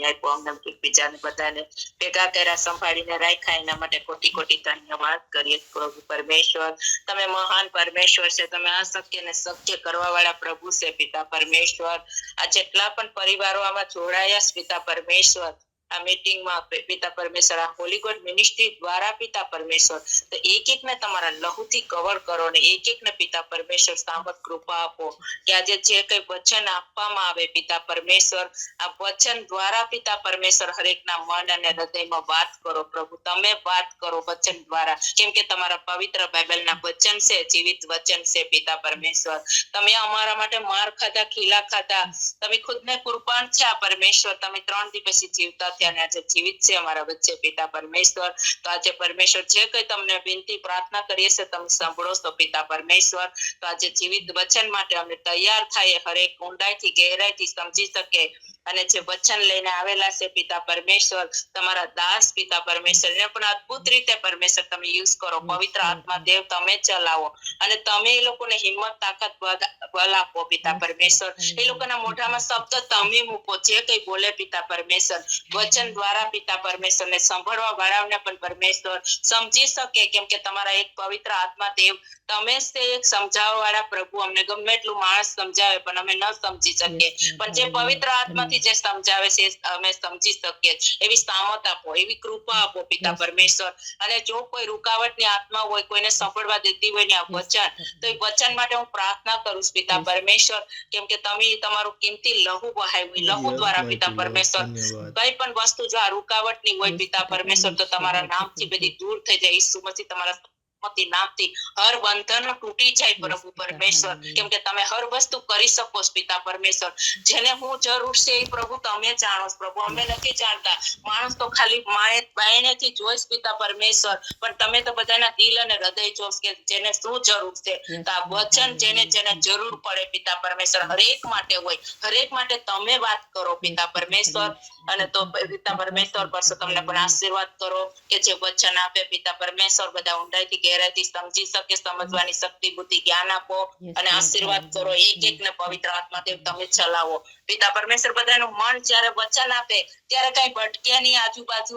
સમય આપ્યો અમને બીજાને બધાને ભેગા કર્યા, સંભાળીને રાખ્યા, એના માટે કોટી કોટી ધન્યવાદ કરીએ. પ્રભુ પરમેશ્વર તમે મહાન પરમેશ્વર છે, તમે અશક્ય ને શક્ય કરવા વાળા પ્રભુ છે પિતા પરમેશ્વર. આ જેટલા પણ પરિવારો આમાં જોડાયા પિતા પરમેશ્વર આ મીટિંગમાં પિતા પરમેશ્વર, આ હોલી ગોડ મિનિસ્ટ્રી દ્વારા પિતા પરમેશ્વર, તો એક એકને તમારા લહુથી કવર કરો ને એક એકને પિતા પરમેશ્વર સામત કૃપા આપો કે આજે જે કઈ વચન આપવામાં આવે પિતા પરમેશ્વર, આ વચન દ્વારા પિતા પરમેશ્વર હરેકના મન અને હૃદયમાં વાત કરો પ્રભુ. તમે વાત કરો વચન દ્વારા, કેમ કે તમારા પવિત્ર બાઇબલના વચન છે, જીવિત વચન છે પિતા પરમેશ્વર. તમે અમારા માટે માર ખાધા, ખીલા ખાધા, તમે ખુદને કુરબાન છે આ પરમેશ્વર. તમે 3 દિવસ જીવતા થયા અને આજે જીવિત છે અમારા વચ્ચે પિતા પરમેશ્વર. તો આજે પરમેશ્વર જે કઈ તમને વિનંતી પ્રાર્થના કરીએ છે તમે સાંભળો છો પિતા પરમેશ્વર. તો આજે જીવિત વચન માટે અમે તૈયાર થાય, હરેક ઊંડાઈથી ગહેરાઈથી સમજી શકે અને જે વચન લઈને આવેલા છે પિતા પરમેશ્વર, તમારા દાસ પિતા પરમેશ્વર એને પણ અદભુત રીતે પરમેશ્વર તમે યુઝ કરો. પવિત્ર આત્મા દેવ તમે ચલાવો અને તમે એ લોકોને હિંમત તાકાત બલ આપો પિતા પરમેશ્વર. એ લોકોના મોઢામાં શબ્દ તમે મૂકો, જે કઈ બોલે પિતા પરમેશ્વર વચન દ્વારા પિતા પરમેશ્વર ને સાંભળવા વાળાને પણ પરમેશ્વર સમજી શકે, કેમ કે તમારા એક પવિત્ર આત્મા દેવ તમે જ તે એક સમજાવવા વાળા પ્રભુ. અમને ગમે એટલું માણસ સમજાવે પણ અમે ન સમજી શકીએ, પણ જે પવિત્ર આત્માથી જે સમજાવે છે અમે સમજી શકીએ. એવી સામત આપો, એવી કૃપા આપો પિતા પરમેશ્વર. અને જો કોઈ રૂકાવટની આત્મા હોય, કોઈને સાંભળવા દેતી હોય ને આ વચન, તો એ વચન માટે હું પ્રાર્થના કરું પિતા પરમેશ્વર, કેમ કે તમે તમારું કિંમતી લહુ વહાવ્યું, લહુ દ્વારા પિતા પરમેશ્વર કઈ પણ વસ્તુ જો આ રૂકાવટની હોય પિતા પરમેશ્વર, તો તમારા નામથી બધી દૂર થઈ જાય. ઈસુ મસીહ તમારા નામથી હર બંધન તૂટી જાય પ્રભુ પરમેશ્વર, કેમ કે તમે હર વસ્તુ કરી શકો પિતા પરમેશ્વર. જેને હું જરૂર છે એ પ્રભુ તમે જાણો પ્રભુ, અમે નથી જાણતા. માણસ તો ખાલી બાયણેથી જોઈશ પિતા પરમેશ્વર, પણ તમે તો બધાના દિલ અને હૃદય જોશ કે જેને શું જરૂર છે. તો આ વચન જેને જેને જરૂર પડે પિતા પરમેશ્વર હરેક માટે હોય, હરેક માટે તમે વાત કરો પિતા પરમેશ્વર. અને તો પિતા પરમેશ્વર પરસો તમને પણ આશીર્વાદ કરો કે જે વચન આપે પિતા પરમેશ્વર બધા ઊંડાઈથી ગહેરાઈથી સમજી શકે, સમજવાની શક્તિ બુદ્ધિ જ્ઞાન આપો અને આશીર્વાદ કરો. એક એક ને પવિત્ર આત્મા દેવ તમે ચલાવો પિતા પરમેશ્વર. બધાનું મન જ્યારે વચન આપે ત્યારે કઈ ભટકે નહીં, આજુબાજુ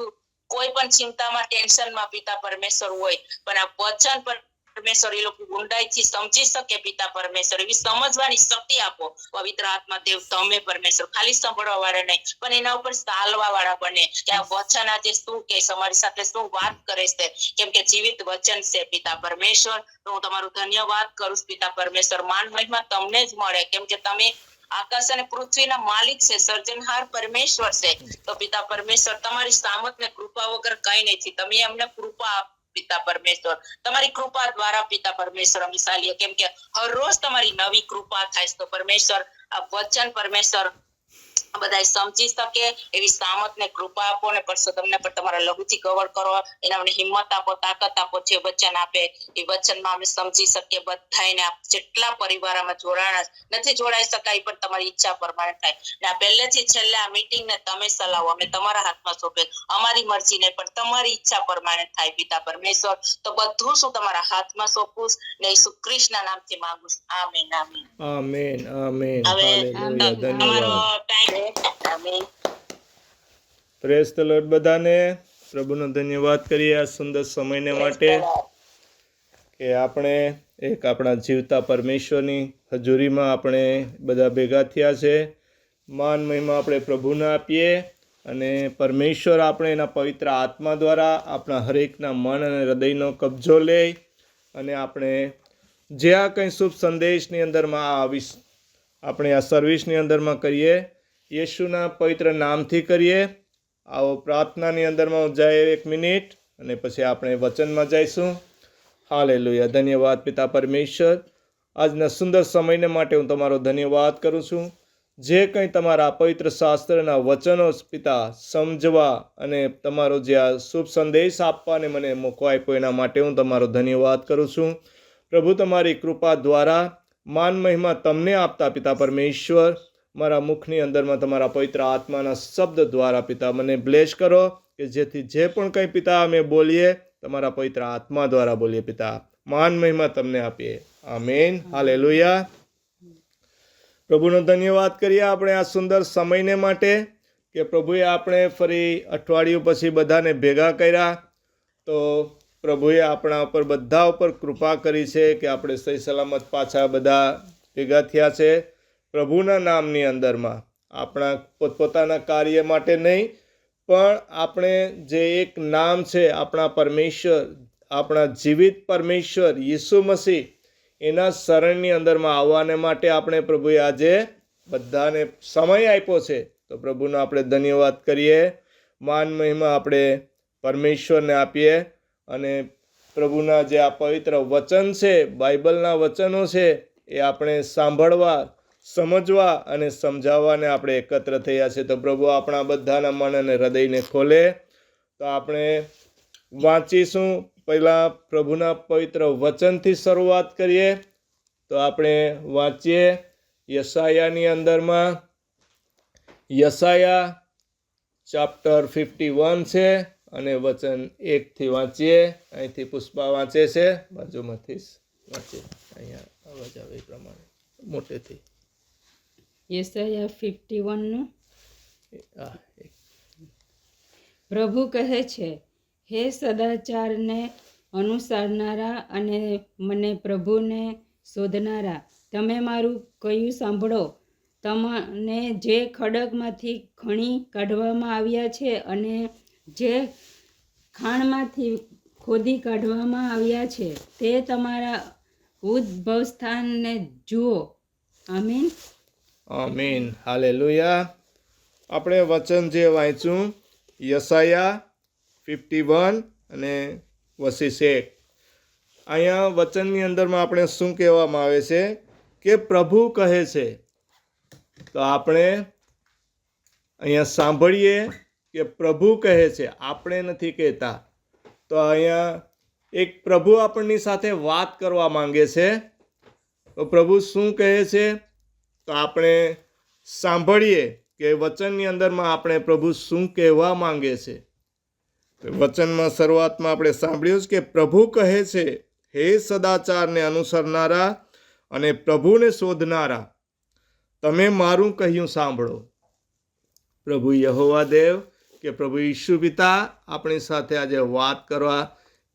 કોઈ પણ ચિંતામાં ટેન્શનમાં પિતા પરમેશ્વર હોય, પણ આ વચન પર પરમેશ્વર એ લોકો ઊંડાઈથી સમજી શકે પિતા પરમેશ્વર. એવી સમજવાની શક્તિ આપો પવિત્ર આત્મા દેવ તમે પરમેશ્વર. ખાલી સાંભળવા વાળા નહીં પણ એના ઉપર ચાલવા વાળા બને કે આ વચન આજે શું કે તમારી સાથે શું વાત કરે છે, કેમ કે જીવિત વચન છે પિતા પરમેશ્વર. તો હું તમારું ધન્યવાદ કરું પિતા પરમેશ્વર. માન મહિમા તમને જ મળે, કેમ કે તમે આકાશ અને પૃથ્વીના માલિક છે, સર્જનહાર પરમેશ્વર છે. તો પિતા પરમેશ્વર તમારી સામત ને કૃપા વગર કઈ નથી. તમે અમને કૃપા પિતા પરમેશ્વર, તમારી કૃપા દ્વારા પિતા પરમેશ્વર અમે ચાલીએ, કેમ કે હર રોજ તમારી નવી કૃપા થાય. તો પરમેશ્વર આ વચન પરમેશ્વર બધા સમજી શકે એવી સામત ને કૃપા આપો ને પરસો તમને પણ તમારા લઘુથી કવર કરો, એના મને હિંમત આપો, તાકાત આપો. જે વચન આપે એ વચનમાં અમે સમજી શકીએ બધાને. જેટલા પરિવારમાં જોડાણા નથી જોડાઈ શકાય પણ તમારી ઈચ્છા પ્રમાણે થાય. ને આ પહેલેથી છેલ્લે આ મીટિંગ ને તમે ચલાવો, અમે તમારા હાથમાં સોંપે. અમારી મરજી ને પણ તમારી ઈચ્છા પ્રમાણે થાય પિતા પરમેશ્વર. તો બધું શું તમારા હાથમાં સોંપું ને ઈસુ ખ્રિસ્તના નામથી માંગુ. આમીન આમીન આમેન આમેન. હવે હાલેલુયા. તમારો ધન્યવાદ. ટાઈમ. આમીન. પ્રેઝ ધ લોર્ડ બધાને. પ્રભુનો ધન્યવાદ કરીએ આ સુંદર સમયને માટે કે આપણે એક આપણા જીવતા પરમેશ્વરની હજુરીમાં આપણે બધા ભેગા થયા છે. માન મહિમા આપણે પ્રભુને આપીએ અને પરમેશ્વર આપણે એના પવિત્ર આત્મા દ્વારા આપણા હરેકના મન અને હૃદયનો કબજો લે અને આપણે જે આ કંઈ શુભ સંદેશની અંદરમાં આપણે આ સર્વિસની અંદરમાં કરીએ, યેશુના પવિત્ર નામથી કરીએ. આવો પ્રાર્થનાની અંદરમાં જાય 1 મિનિટ અને પછી આપણે વચનમાં જઈશું. હાલેલુયા. ધન્યવાદ પિતા પરમેશ્વર. આજના સુંદર સમયને માટે હું તમારો ધન્યવાદ કરું છું. જે કંઈ તમારા પવિત્ર શાસ્ત્રના વચનો પિતા સમજવા અને તમારો જે આ શુભ સંદેશ આપવાને મને મોકો આપ્યો એના માટે હું તમારો ધન્યવાદ કરું છું. પ્રભુ તમારી કૃપા દ્વારા માન મહિમા તમને આપતા પિતા પરમેશ્વર, મારા મુખની અંદરમાં તમારા પવિત્ર આત્માના શબ્દ દ્વારા પિતા મને બ્લેસ કરો કે જેથી જે પણ કંઈ પિતા અમે બોલીએ તમારા પવિત્ર આત્મા દ્વારા બોલીએ પિતા. માન મહિમા તમને આપીએ. આમેન. હાલેલુયા. પ્રભુનો ધન્યવાદ કરીએ આપણે આ સુંદર સમયને માટે કે પ્રભુએ આપણે ફરી અઠવાડિયું પછી બધાને ભેગા કર્યા, તો પ્રભુએ આપણા ઉપર બધા ઉપર કૃપા કરી છે કે આપણે સહી સલામત પાછા બધા ભેગા થયા છે પ્રભુના નામની અંદરમાં. આપણા પોતપોતાના કાર્ય માટે નહીં, પણ આપણે જે એક નામ છે આપણા પરમેશ્વર, આપણા જીવિત પરમેશ્વર યીશુ મસીહ, એના શરણની અંદરમાં આવવાને માટે આપણે પ્રભુએ આજે બધાને સમય આપ્યો છે. તો પ્રભુનો આપણે ધન્યવાદ કરીએ, માન મહિમા આપણે પરમેશ્વરને આપીએ. અને પ્રભુના જે આ પવિત્ર વચન છે, બાઇબલના વચનો છે, એ આપણે સાંભળવા, સમજવા અને સમજાવવાને આપણે એકત્ર થયા છે. તો પ્રભુ આપણા બધાના મન અને હૃદયને ખોલે. તો આપણે વાંચીશું. પહેલાં પ્રભુના પવિત્ર વચનથી શરૂઆત કરીએ. તો આપણે વાંચીએ યશાયાની અંદરમાં. યશાયા ચેપ્ટર 51 છે અને વચન 1થી વાંચીએ. અહીંથી પુષ્પા વાંચે છે, બાજુમાંથી વાંચીએ. અહીંયા અવાજ આવે એ પ્રમાણે મોટેથી. યશાયા 51 હા, પ્રભુ કહે છે, હે સદાચારને અનુસરનારા અને મને પ્રભુને શોધનારા, તમે મારું કહ્યું સાંભળો. તમને જે ખડકમાંથી ખણી કાઢવામાં આવ્યા છે અને જે ખાણમાંથી ખોદી કાઢવામાં આવ્યા છે, તે તમારા ઉદ્ભવ સ્થાનને જુઓ. આમીન. આમીન. હાલેલુયા. આપણે વચન જે વાંચ્યું યશાયા 51 અને વસીસ 1, અહીંયા વચનની અંદરમાં આપણે શું કહેવામાં આવે છે કે પ્રભુ કહે છે. તો આપણે અહીંયા સાંભળીએ કે પ્રભુ કહે છે, આપણે નથી કહેતા. તો અહીંયા એક પ્રભુ આપણની સાથે વાત કરવા માંગે છે. તો પ્રભુ શું કહે છે, તો આપણે સાંભળીએ કે વચનની અંદરમાં આપણે પ્રભુ શું કહેવા માંગે છે. વચનમાં શરૂઆતમાં આપણે સાંભળ્યું કે પ્રભુ કહે છે, હે સદાચારને અનુસરનારા અને પ્રભુને શોધનારા, તમે મારું કહ્યું સાંભળો. પ્રભુ યહોવા દેવ કે પ્રભુ ઈશુ પિતા આપણી સાથે આજે વાત કરવા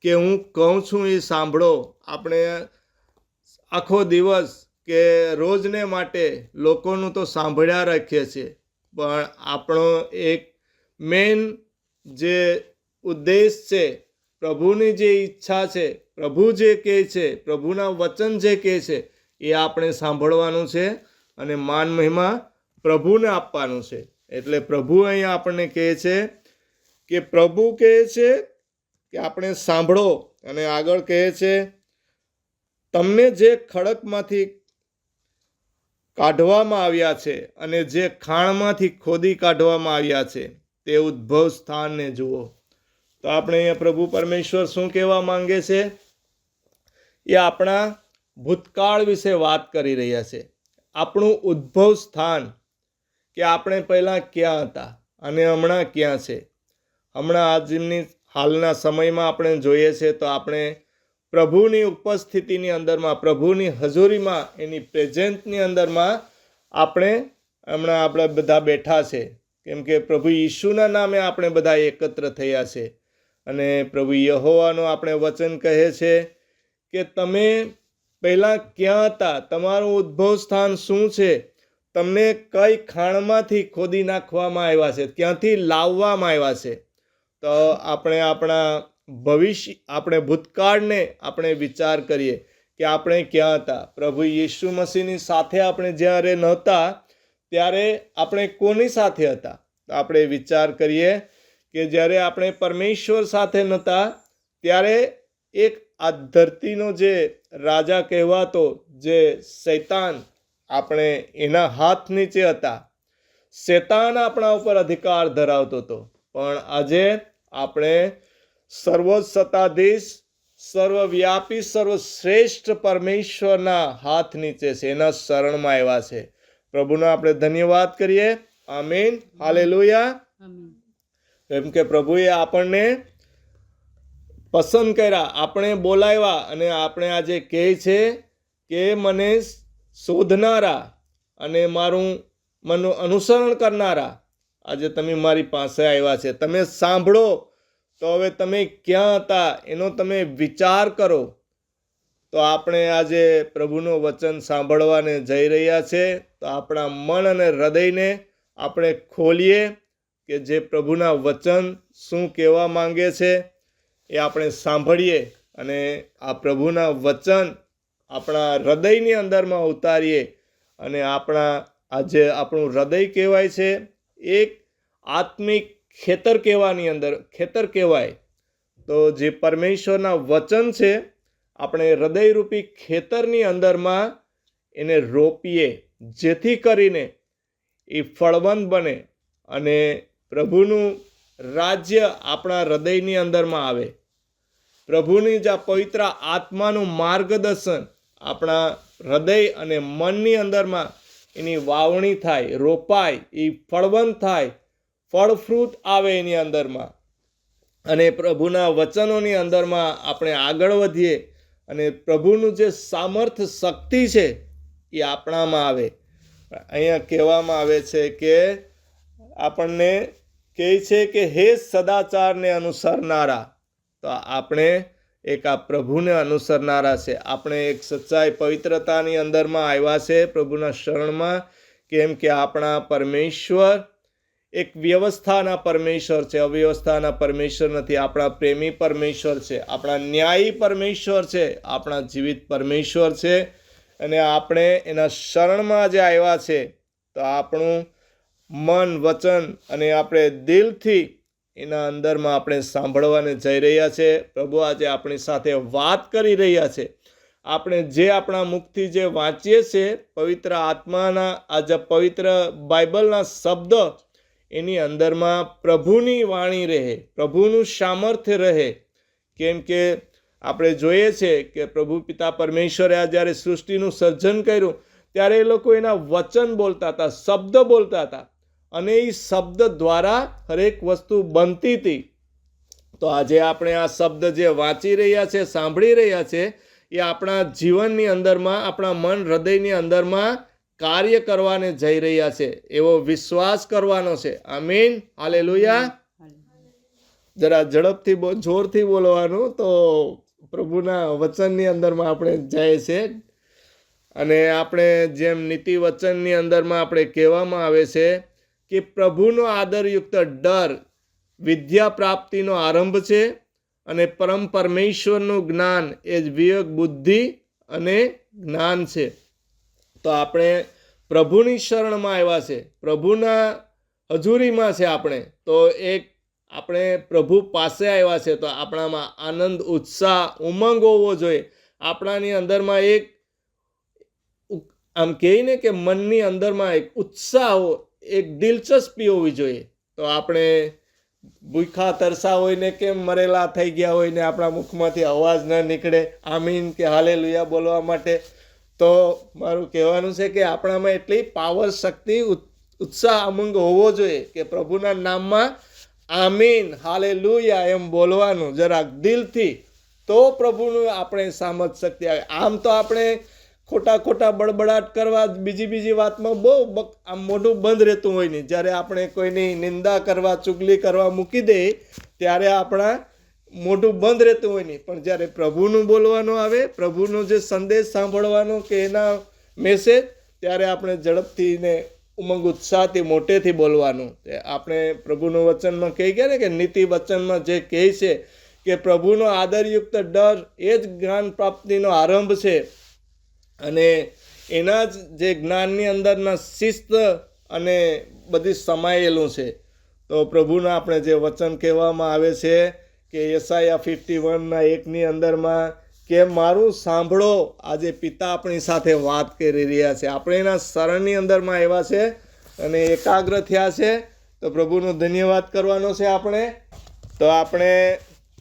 કે હું કહું છું એ સાંભળો. આપણે આખો દિવસ કે રોજને માટે લોકોનું તો સાંભળ્યા રાખીએ છીએ, પણ આપણો એક મેન જે ઉદ્દેશ છે, પ્રભુની જે ઈચ્છા છે, પ્રભુ જે કહે છે, પ્રભુના વચન જે કહે છે, એ આપણે સાંભળવાનું છે અને માન મહિમા પ્રભુને આપવાનું છે. એટલે પ્રભુ અહીંયા આપણને કહે છે કે પ્રભુ કહે છે કે આપણે સાંભળો. અને આગળ કહે છે, તમને જે ખડકમાંથી કાઢવામાં આવ્યા છે અને જે ખાણમાંથી ખોદી કાઢવામાં આવ્યા છે, તે ઉદ્ભવ સ્થાનને જુઓ. તો આપણે અહીંયા પ્રભુ પરમેશ્વર શું કહેવા માંગે છે, એ આપણા ભૂતકાળ વિશે વાત કરી રહ્યા છે. આપણું ઉદ્ભવ સ્થાન, કે આપણે પહેલાં ક્યાં હતા અને હમણાં ક્યાં છે. હમણાં આજની હાલના સમયમાં આપણે જોઈએ છે તો આપણે પ્રભુની ઉપસ્થિતિની અંદરમાં, પ્રભુની હજુરીમાં, એની પ્રેઝન્સની અંદરમાં આપણે બધા બેઠા છે. કેમ કે પ્રભુ ઈશુના નામે આપણે બધા એકત્ર થયા છે. અને પ્રભુ યહોવાનું આપણે વચન કહે છે કે તમે પહેલાં ક્યાં હતા, તમારું ઉદ્ભવ સ્થાન શું છે, તમને કઈ ખાણમાંથી ખોદી નાખવામાં આવ્યા છે, ક્યાંથી લાવવામાં આવ્યા છે. તો આપણે આપણા ભવિષ્ય, આપણે ભૂતકાળને આપણે વિચાર કરીએ કે આપણે ક્યાં હતા. પ્રભુ યીશુ મસીહની સાથે આપણે જ્યારે નહોતા ત્યારે આપણે કોની સાથે હતા. તો આપણે વિચાર કરીએ કે જ્યારે આપણે પરમેશ્વર સાથે નહોતા ત્યારે એક આ ધરતીનો જે રાજા કહેવાતો, જે શૈતાન, આપણે એના હાથ નીચે હતા. શૈતાન આપણા ઉપર અધિકાર ધરાવતો હતો. પણ આજે આપણે સર્વસત્તાધીશ, સર્વવ્યાપી, સર્વશ્રેષ્ઠ પરમેશ્વરના હાથ નીચે છે, એના શરણમાં આવ્યા છે. પ્રભુનો આપણે ધન્યવાદ કરીએ. આમીન. હાલેલુયા. કેમ કે પ્રભુએ આપણને પસંદ કર્યા, આપણે બોલાવ્યા, અને આપણે આજે કહે છે કે મને શોધનારા અને મારું અનુસરણ કરનારા, આજે તમે મારી પાસે આવ્યા છે. તમે સાંભળો તો હવે તમે ક્યાં હતા એનો તમે વિચાર કરો. તો આપણે આજે પ્રભુનું વચન સાંભળવાને જઈ રહ્યા છે. તો આપણા મન અને હૃદયને આપણે ખોલીએ કે જે પ્રભુના વચન શું કહેવા માંગે છે એ આપણે સાંભળીએ અને આ પ્રભુના વચન આપણા હૃદયની અંદરમાં ઉતારીએ. અને આજે આપણું હૃદય કહેવાય છે એક આત્મિક ખેતર કહેવાય. તો જે પરમેશ્વરના વચન છે આપણે હૃદયરૂપી ખેતરની અંદરમાં એને રોપીએ, જેથી કરીને એ ફળવંત બને અને પ્રભુનું રાજ્ય આપણા હૃદયની અંદરમાં આવે. પ્રભુની જ આ પવિત્ર આત્માનું માર્ગદર્શન આપણા હૃદય અને મનની અંદરમાં એની વાવણી થાય, રોપાય, એ ફળવંત થાય, ફળ ફ્રૂટ આવે એની અંદરમાં અને પ્રભુના વચનોની અંદરમાં આપણે આગળ વધીએ અને પ્રભુનું જે સામર્થ્ય શક્તિ છે એ આપણામાં આવે. અહીંયા કહેવામાં આવે છે કે આપણને કહે છે કે હે સદાચારને અનુસરનારા. તો આપણે એક આ પ્રભુને અનુસરનારા છે. આપણે એક સચ્ચાઈ પવિત્રતાની અંદરમાં આવ્યા છે પ્રભુના શરણમાં. કેમ કે આપણા પરમેશ્વર એક વ્યવસ્થાના પરમેશ્વર છે, અવ્યવસ્થાના પરમેશ્વર નથી. આપણા પ્રેમી પરમેશ્વર છે, આપણા ન્યાયી પરમેશ્વર છે, આપણા જીવિત પરમેશ્વર છે. અને આપણે એના શરણમાં જે આવ્યા છે તો આપણું મન, વચન અને આપણે દિલથી એના અંદરમાં આપણે સાંભળવાને જઈ રહ્યા છે. પ્રભુ આજે આપણી સાથે વાત કરી રહ્યા છે. આપણે જે આપણા મુખથી જે વાંચીએ છીએ પવિત્ર આત્માના આજે પવિત્ર બાઇબલના શબ્દ એની અંદરમાં પ્રભુની વાણી રહે, પ્રભુનું સામર્થ્ય રહે. કેમ કે આપણે જોઈએ છે કે પ્રભુ પિતા પરમેશ્વરે આ જ્યારે સૃષ્ટિનું સર્જન કર્યું ત્યારે એ લોકો એના વચન બોલતા હતા, શબ્દ બોલતા હતા અને એ શબ્દ દ્વારા હરેક વસ્તુ બનતી હતી. તો આજે આપણે આ શબ્દ જે વાંચી રહ્યા છે, સાંભળી રહ્યા છે એ આપણા જીવનની અંદરમાં, આપણા મન હૃદયની અંદરમાં કાર્ય કરવાને જઈ રહ્યા છે એવો વિશ્વાસ કરવાનો છે. આમીન, હાલેલુયા. જરા ઝડપથી જોરથી બોલવાનું તો પ્રભુના વચનની અંદરમાં આપણે જાય છે. અને આપણે જેમ નીતિ વચનની અંદરમાં આપણે કહેવામાં આવે છે કે પ્રભુનો આદરયુક્ત ડર વિદ્યા પ્રાપ્તિનો આરંભ છે અને પરમ પરમેશ્વરનું જ્ઞાન એ જ વિવેક, બુદ્ધિ અને જ્ઞાન છે. તો આપણે પ્રભુની શરણમાં આવ્યા છે, પ્રભુના હજુરીમાં છે આપણે. તો આપણે પ્રભુ પાસે આવ્યા છે તો આપણામાં આનંદ, ઉત્સાહ, ઉમંગ હોવો જોઈએ. આપણાની અંદરમાં આમ કહીએ ને કે મનની અંદરમાં એક ઉત્સાહ, એક દિલચસ્પી હોવી જોઈએ. તો આપણે ભૂખા તરસા હોય ને કેમ મરેલા થઈ ગયા હોય ને આપણા મુખમાંથી અવાજ ન નીકળે આમીન કે હાલેલુયા બોલવા માટે. તો મારું કહેવાનું છે કે આપણામાં એટલી પાવર, શક્તિ, ઉત્સાહ, ઉમંગ હોવો જોઈએ કે પ્રભુના નામમાં આમીન, હાલેલુયા એમ બોલવાનું જરાક દિલથી. તો પ્રભુનું આપણે સામર્થ શક્તિ આવે. આમ તો આપણે ખોટા બડબડાટ કરવા, બીજી વાતમાં બહુ આમ મોઢું બંધ રહેતું હોય નહીં. જ્યારે આપણે કોઈની નિંદા કરવા, ચુગલી કરવા મૂકી દે ત્યારે આપણા મોઢું બંધ રહેતું હોય નહીં. પણ જ્યારે પ્રભુનું બોલવાનું આવે, પ્રભુનો જે સંદેશ સાંભળવાનો કે એના મેસેજ, ત્યારે આપણે ઝડપથી ને ઉમંગ, ઉત્સાહથી, મોટેથી બોલવાનું. આપણે પ્રભુનું વચનમાં કહી ગયા ને કે નીતિ વચનમાં જે કહે છે કે પ્રભુનો આદરયુક્ત ડર એ જ જ્ઞાન પ્રાપ્તિનો આરંભ છે અને એના જ જે જ્ઞાનની અંદરના શિસ્ત અને બધી સમાયેલું છે. તો પ્રભુના આપણે જે વચન કહેવામાં આવે છે કે યશાયા 51:1 અંદરમાં કે મારું સાંભળો. આજે પિતા આપણી સાથે વાત કરી રહ્યા છે. આપણે એના શરણની અંદરમાં આવ્યા છે અને એકાગ્ર થયા છે. તો પ્રભુનો ધન્યવાદ કરવાનો છે આપણે. તો આપણે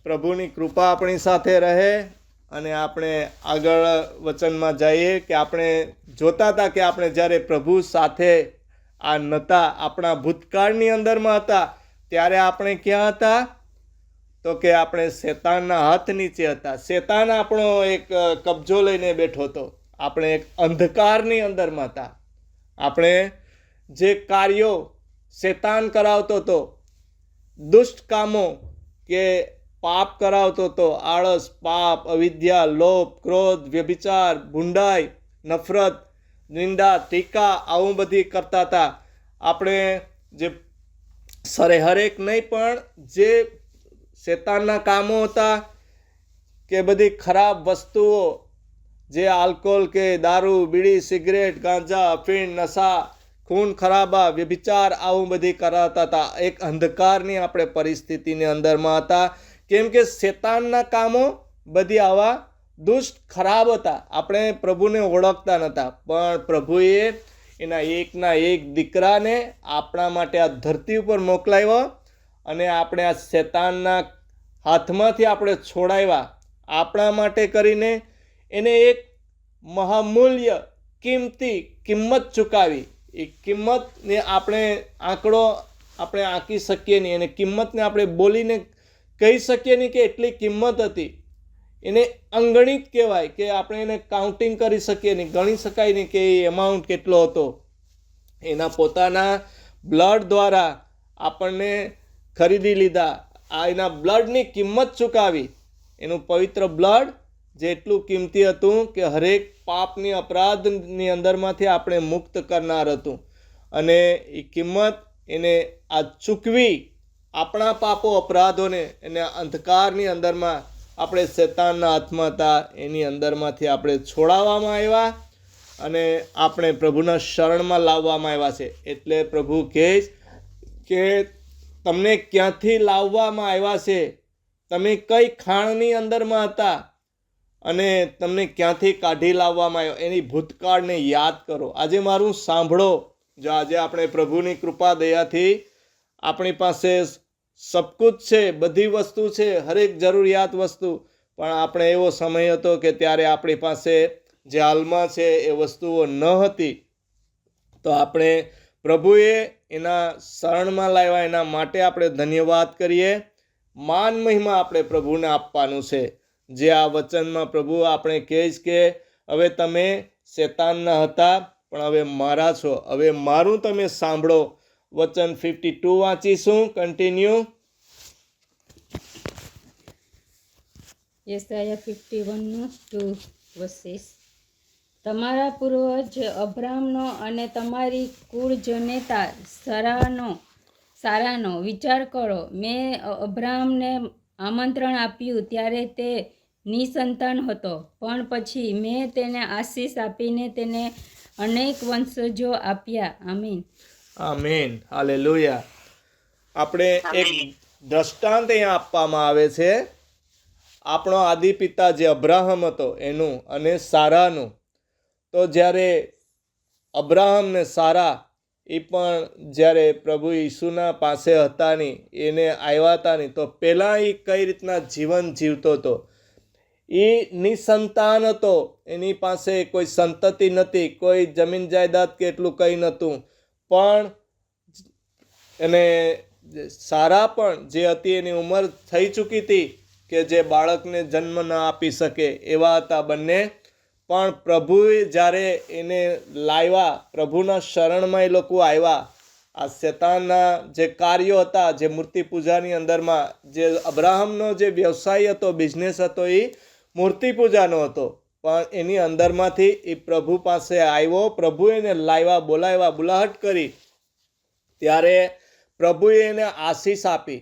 પ્રભુની કૃપા આપણી સાથે રહે અને આપણે આગળ વચનમાં જઈએ કે આપણે જોતા હતા કે આપણે જ્યારે પ્રભુ સાથે આ નહોતા, આપણા ભૂતકાળની અંદરમાં હતા, ત્યારે આપણે ક્યાં હતા? તો કે આપણે શેતાનના હાથ નીચે હતા. શેતાન આપણો એક કબજો લઈને બેઠો હતો. આપણે એક અંધકારની અંદરમાં હતા. આપણે જે કાર્યો શેતાન કરાવતો હતો, દુષ્ટ કામો કે પાપ કરાવતો હતો, આળસ, પાપ, અવિદ્યા, લોભ, ક્રોધ, વ્યભિચાર, ભૂંડાઈ, નફરત, નિંદા, ટીકા, આવું બધી કરતા હતા. આપણે જે હરેક નહીં પણ જે શેતાનના કામો હતા કે બધી ખરાબ વસ્તુઓ, જે આલ્કોહોલ કે દારૂ, બીડી, સિગરેટ, ગાંજા, અફીણ, નશા, ખૂન ખરાબા, વ્યભિચાર, આવું બધી કરાવતા હતા. એક અંધકારની આપણે પરિસ્થિતિની અંદરમાં હતા, કેમ કે શેતાનના કામો બધી આવા દુષ્ટ ખરાબ હતા. આપણે પ્રભુને ઓળખતા નહોતા, પણ પ્રભુએ એના એકના એક દીકરાને આપણા માટે આ ધરતી ઉપર મોકલાવ્યો અને આપણે આ શેતાનના હાથમાંથી આપણે છોડાવ્યા. આપણા માટે કરીને એને એક મહામૂલ્ય કિંમત ચૂકાવી. એ કિંમતને આપણે આપણે આંકી શકીએ નહીં, એને કિંમતને આપણે બોલીને કહી શકીએ નહીં કે એટલી કિંમત હતી. એને અંગણિત કહેવાય કે આપણે એને કાઉન્ટિંગ કરી શકીએ નહીં, ગણી શકાય નહીં કે એ એમાઉન્ટ કેટલો હતો. એના પોતાના બ્લડ દ્વારા આપણને ખરીદી લીધા. એના બ્લડની કિંમત ચૂકાવી. એનું પવિત્ર બ્લડ જેટલું કિંમતી હતું કે હરેક પાપની અપરાધની અંદરમાંથી આપણે મુક્ત કરનાર હતું. અને એ કિંમત એને આ ચૂકવી, આપણા પાપો અપરાધોને એને અંધકારની અંદરમાં આપણે શેતાનના હાથમાં હતા એની અંદરમાંથી આપણે છોડાવવામાં આવ્યા અને આપણે પ્રભુના શરણમાં લાવવામાં આવ્યા છે. એટલે પ્રભુ કહે કે તમને ક્યાંથી લાવવામાં આવ્યા છે, તમે કઈ ખાણની અંદરમાં હતા અને તમને ક્યાંથી કાઢી લાવવામાં આવ્યો, એની ભૂતકાળને યાદ કરો. આજે મારું સાંભળો. જો આજે આપણે પ્રભુની કૃપા દયાથી આપણી પાસે સબકુછ છે, બધી વસ્તુ છે, હરેક જરૂરિયાત વસ્તુ, પણ આપણે એવો સમય હતો કે ત્યારે આપણી પાસે જે હાલમાં છે એ વસ્તુઓ ન હતી. તો આપણે પ્રભુએ એના શરણમાં લાવ્યા, એના માટે આપણે ધન્યવાદ કરીએ. માન મહિમા આપણે પ્રભુને આપવાનું છે. જે આ વચનમાં પ્રભુ આપણે કહે છે કે હવે તમે શેતાનના હતા પણ હવે મારા છો, હવે મારું તમે સાંભળો. વચન 52 વાંચીશું. કન્ટિન્યુ. યશાયા 51:2 વર્સિસ. તમારા પૂર્વજ અબ્રામનો અને તમારી કુળ જનેતા સારાનો વિચાર કરો. મેં અબ્રામને આમંત્રણ આપ્યું ત્યારે તે નિસંતાન હતો, પણ પછી મેં તેને આશીષ આપીને તેને અનેક વંશજો આપ્યા. આમીન. આમીન. હાલેલુયા. આપણે એક દ્રષ્ટાંત અહીંયા આપવામાં આવે છે. આપણો આદિપિતા જે અબ્રાહમ હતો એનું અને સારાનું. તો જ્યારે અબ્રાહમ ને સારા એ પણ જ્યારે પ્રભુ ઈસુના પાસે હતા નહીં, એને આવ્યા હતા નહીં, તો પહેલાં એ કઈ રીતના જીવન જીવતો હતો. એ નિસંતાન હતો, એની પાસે કોઈ સંતતિ નથી, કોઈ જમીન જાયદાદ કે એટલું કંઈ નહોતું. પણ એને સારા પણ જે હતી એની ઉંમર થઈ ચૂકી હતી કે જે બાળકને જન્મ ન આપી શકે એવા હતા બંને. પણ પ્રભુએ જ્યારે એને લાવ્યા, પ્રભુના શરણમાં એ લોકો આવ્યા. આ શેતાનના જે કાર્યો હતા, જે મૂર્તિ પૂજાની અંદરમાં, જે અબ્રાહમનો જે વ્યવસાય હતો, બિઝનેસ હતો, એ મૂર્તિ પૂજાનો હતો. પણ એની અંદરમાંથી એ પ્રભુ પાસે આવ્યો, પ્રભુએ એને લાવ્યા, બોલાવ્યા, બુલાહટ કરી, ત્યારે પ્રભુએ એને આશીષ આપી.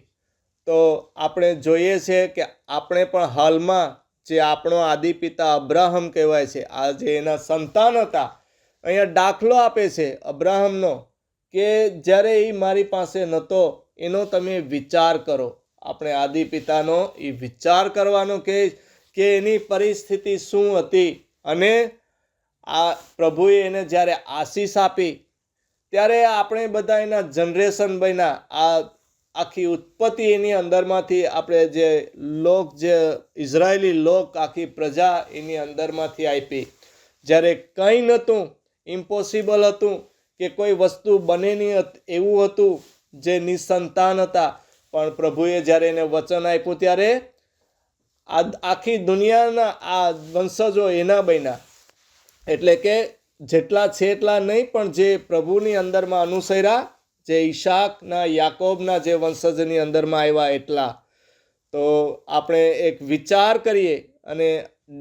તો આપણે જોઈએ છે કે આપણે પણ હાલમાં જે આપણો આદિપિતા અબ્રાહમ કહેવાય છે, આ જે એના સંતાન હતા, અહીંયા દાખલો આપે છે અબ્રાહમનો કે જ્યારે એ મારી પાસે નહોતો એનો તમે વિચાર કરો. આપણે આદિપિતાનો એ વિચાર કરવાનો કે એની પરિસ્થિતિ શું હતી. અને આ પ્રભુએ એને જ્યારે આશીષ આપી ત્યારે આપણે બધા એના જનરેશન બન્યા. આ આખી ઉત્પત્તિ એની અંદરમાંથી આપણે જે ઇઝરાયેલી લોક, આખી પ્રજા એની અંદરમાંથી આપી. જ્યારે કંઈ નહોતું, ઇમ્પોસિબલ હતું કે કોઈ વસ્તુ બને નહીં એવું હતું, જે નિસંતાન હતા, પણ પ્રભુએ જ્યારે એને વચન આપ્યું ત્યારે આખી દુનિયાના આ વંશજો એના બન્યા. એટલે કે જેટલા છે એટલા નહીં, પણ જે પ્રભુની અંદરમાં અનુસર્યા જે ઈશાકના યાકોબના જે વંશજની અંદરમાં આવ્યા એટલા. તો આપણે એક વિચાર કરીએ અને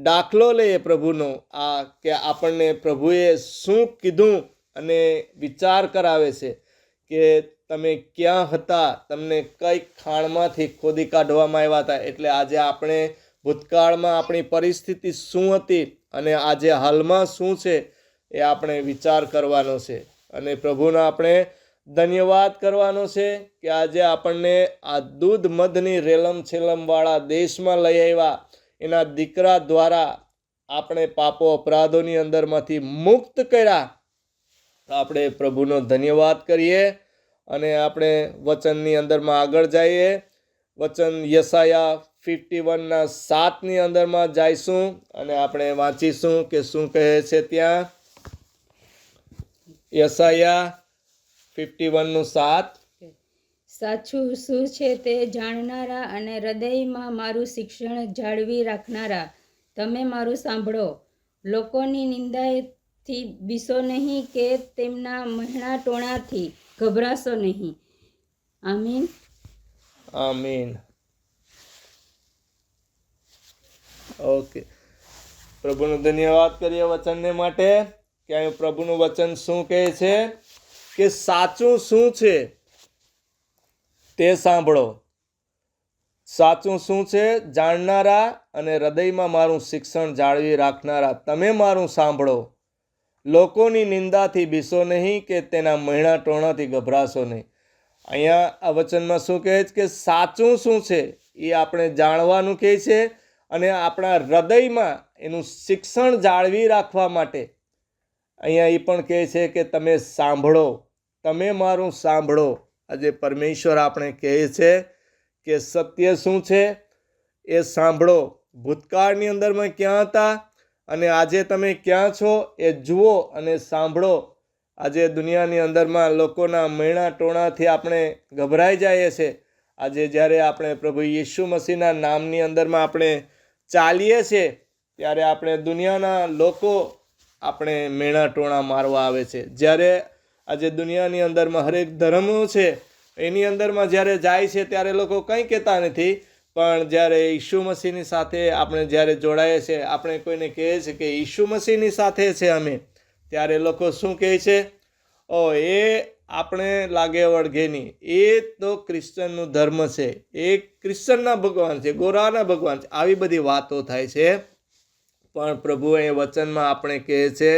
દાખલો લઈએ પ્રભુનો આ કે આપણને પ્રભુએ શું કીધું અને વિચાર કરાવે છે કે તમે ક્યાં હતા, તમને કઈ ખાણમાંથી ખોદી કાઢવામાં આવ્યા હતા. એટલે આજે આપણે ભૂતકાળમાં આપણી પરિસ્થિતિ શું હતી અને આજે હાલમાં શું છે એ આપણે વિચાર કરવાનો છે અને પ્રભુના આપણે ધન્યવાદ કરવાનો છે કે આજે આપણને આ દૂધ મધની રેલમ છેલમવાળા દેશમાં લઈ આવ્યા. એના દીકરા દ્વારા આપણે પાપો અપરાધોની અંદરમાંથી મુક્ત કર્યા. આપણે પ્રભુનો ધન્યવાદ કરીએ અને આપણે વચનની અંદરમાં આગળ જઈએ. વચન યશાયા 51:7 અંદરમાં જઈશું અને આપણે વાંચીશું કે શું કહે છે ત્યાં. યશાયા 51:7. સાચું શું છે તે જાણનારા અને હૃદયમાં મારું શિક્ષણ જાળવી રાખનારા, તમે મારું સાંભળો. લોકોની નિંદાથી બીસો નહીં કે તેમના મહેણા ટોણાથી ગભરાશો નહીં. આમીન. આમીન. ઓકે, પ્રભુનો ધન્યવાદ કરીએ વચનને માટે કે અહીં પ્રભુનું વચન શું કહે છે કે સાચું શું છે તે સાંભળો. સાચું શું છે જાણનારા અને હૃદયમાં મારું શિક્ષણ જાળવી રાખનારા, તમે મારું સાંભળો. લોકોની નિંદાથી બીસો નહીં કે તેના મહેણા ટોણાથી ગભરાશો નહીં. અહીંયા આ વચનમાં શું કહે છે કે સાચું શું છે એ આપણે જાણવાનું કહે છે અને આપણા હૃદયમાં એનું શિક્ષણ જાળવી રાખવા માટે અહીંયા એ પણ કહે છે કે તમે સાંભળો, તમે મારું સાંભળો. આજે પરમેશ્વર આપણે કહે છે કે સત્ય શું છે એ સાંભળો. ભૂતકાળની અંદરમાં ક્યાં હતા અને આજે તમે ક્યાં છો એ જુઓ અને સાંભળો. આજે દુનિયાની અંદરમાં લોકોના મહેણા ટોણાથી આપણે ગભરાઈ જઈએ છીએ. આજે જ્યારે આપણે પ્રભુ યીશુ મસીહના નામની અંદરમાં આપણે ચાલીએ છીએ ત્યારે આપણે દુનિયાના લોકો આપણે મહેણા ટોણા મારવા આવે છે. જ્યારે આજે દુનિયાની અંદરમાં હરેક ધર્મો છે એની અંદરમાં જ્યારે જાય છે ત્યારે લોકો કંઈ કહેતા નથી, પણ જ્યારે ઈસુ મસીહની સાથે આપણે જ્યારે જોડાઈએ છીએ, આપણે કોઈને કહીએ છીએ કે ઈસુ મસીહની સાથે છે અમે, ત્યારે લોકો શું કહે છે, ઓ એ આપણે લાગે વળગેની, એ તો ક્રિશ્ચનનું ધર્મ છે, એ ક્રિશ્ચનના ભગવાન છે, ગોરાના ભગવાન છે, આવી બધી વાતો થાય છે. પણ પ્રભુ એ વચનમાં આપણે કહે છે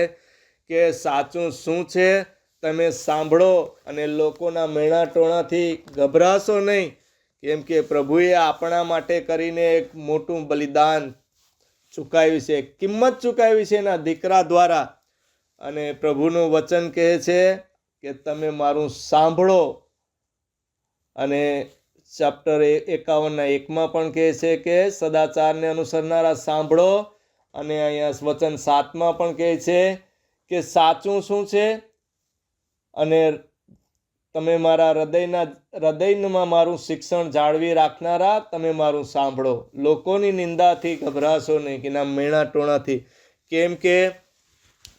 કે સાચું શું છે તમે સાંભળો અને લોકોના મહેણા ટોણાથી ગભરાશો નહીં. કેમ કે પ્રભુએ આપણા માટે કરીને એક મોટું બલિદાન ચૂકાવ્યું છે, કિંમત ચૂકાવી છે એના દીકરા દ્વારા. અને પ્રભુનું વચન કહે છે કે તમે મારું સાંભળો. અને ચેપ્ટર 51:1 પણ કહે છે કે સદાચારને અનુસરનારા સાંભળો. અને અહીંયા વચન 7 પણ કહે છે કે સાચું શું છે અને તમે મારા હૃદયમાં મારું શિક્ષણ જાળવી રાખનારા, તમે મારું સાંભળો. લોકોની નિંદાથી ગભરાશો નહીં કે ના મહેણા ટોણાથી. કેમ કે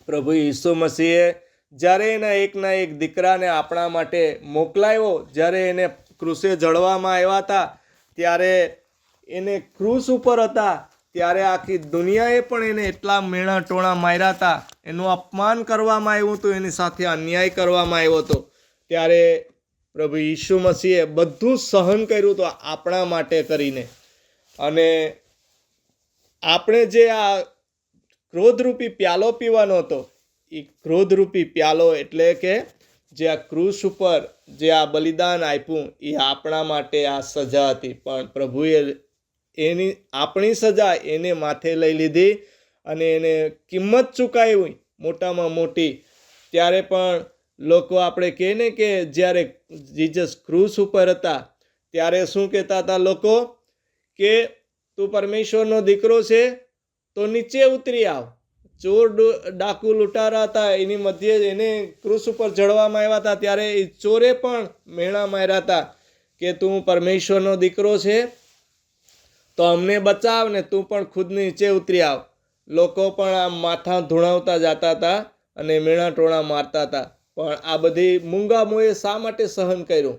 પ્રભુ ઈસુ મસીહે જ્યારે એના એકના એક દીકરાને આપણા માટે મોકલાવ્યો, જ્યારે એને ક્રૂસે જડવામાં આવ્યા હતા ત્યારે એને ક્રૂસ ઉપર હતા ત્યારે આખી દુનિયાએ પણ એને એટલા મેણા ટોણા માર્યા હતા, એનું અપમાન કરવામાં આવ્યું હતું, એની સાથે અન્યાય કરવામાં આવ્યો હતો. ત્યારે પ્રભુ ઈસુ મસીહે બધું સહન કર્યું હતું આપણા માટે કરીને. અને આપણે જે આ ક્રોધરૂપી પ્યાલો પીવાનો હતો, એ ક્રોધરૂપી પ્યાલો એટલે કે જે આ ક્રૂસ ઉપર જે આ બલિદાન આપ્યું એ આપણા માટે આ સજા હતી. પણ પ્રભુએ એની આપણી સજા એને માથે લઈ લીધી અને એને કિંમત ચૂકાવી મોટામાં મોટી. ત્યારે પણ લોકો આપણે કહે ને કે જ્યારે જીસસ ક્રૂસ ઉપર હતા ત્યારે શું કહેતા હતા લોકો કે તું પરમેશ્વરનો દીકરો છે તો નીચે ઉતરી આવ. ચોર ડાકુ લૂંટારા હતા, એની મધ્યે એને ક્રૂસ ઉપર જડવામાં આવ્યા હતા ત્યારે એ ચોરે પણ મેણા માર્યા હતા કે તું પરમેશ્વરનો દીકરો છે તો અમને બચાવ ને તું પણ ખુદ નીચે ઉતરી આવ. લોકો પણ આ માથા ધૂણાવતા જતા હતા અને મેણા ટોણા મારતા હતા. પણ આ બધી મૂંગામોએ શા માટે સહન કર્યું?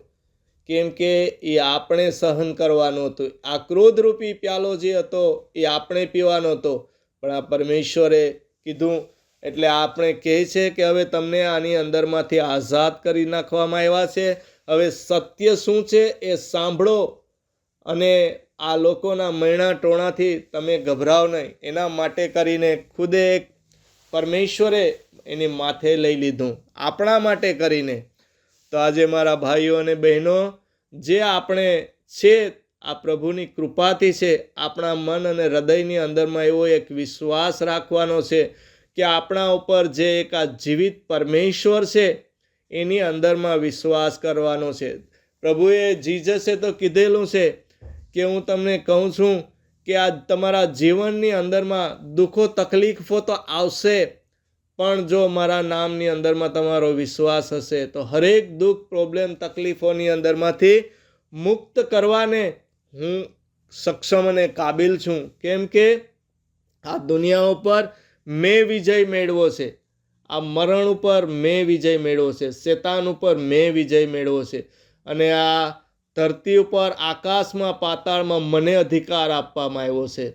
કેમ કે એ આપણે સહન કરવાનું હતું. આ ક્રોધરૂપી પ્યાલો જે હતો એ આપણે પીવાનો હતો, પણ આ પરમેશ્વરે કીધું એટલે આપણે કહે છે કે હવે તમને આની અંદરમાંથી આઝાદ કરી નાખવામાં આવ્યા છે. હવે સત્ય શું છે એ સાંભળો અને આ લોકોના મૈણા ટોણાથી તમે ગભરાવ નહીં. એના માટે કરીને ખુદે એક પરમેશ્વરે એની માથે લઈ લીધું આપણા માટે કરીને. તો આજે મારા ભાઈઓ અને બહેનો, જે આપણે છે આ પ્રભુની કૃપાથી છે. આપણા મન અને હૃદયની અંદરમાં એવો એક વિશ્વાસ રાખવાનો છે કે આપણા ઉપર જે એક આ જીવિત પરમેશ્વર છે એની અંદરમાં વિશ્વાસ કરવાનો છે. પ્રભુએ જીસસે તો કીધેલું છે કે હું તમને કહું છું કે આ તમારા જીવનની અંદરમાં દુઃખો તકલીફો તો આવશે, પણ જો મારા નામની અંદરમાં તમારો વિશ્વાસ હશે તો હરેક દુઃખ પ્રોબ્લેમ તકલીફોની અંદરમાંથી મુક્ત કરવાને હું સક્ષમ અને કાબિલ છું. કેમ કે આ દુનિયા ઉપર મેં વિજય મેળવો છે. આ મરણ ઉપર મેં વિજય મેળવો છે. શેતાન ઉપર મેં વિજય મેળવો છે. અને આ ધરતી ઉપર આકાશમાં પાતાળમાં મને અધિકાર આપવામાં આવ્યો છે.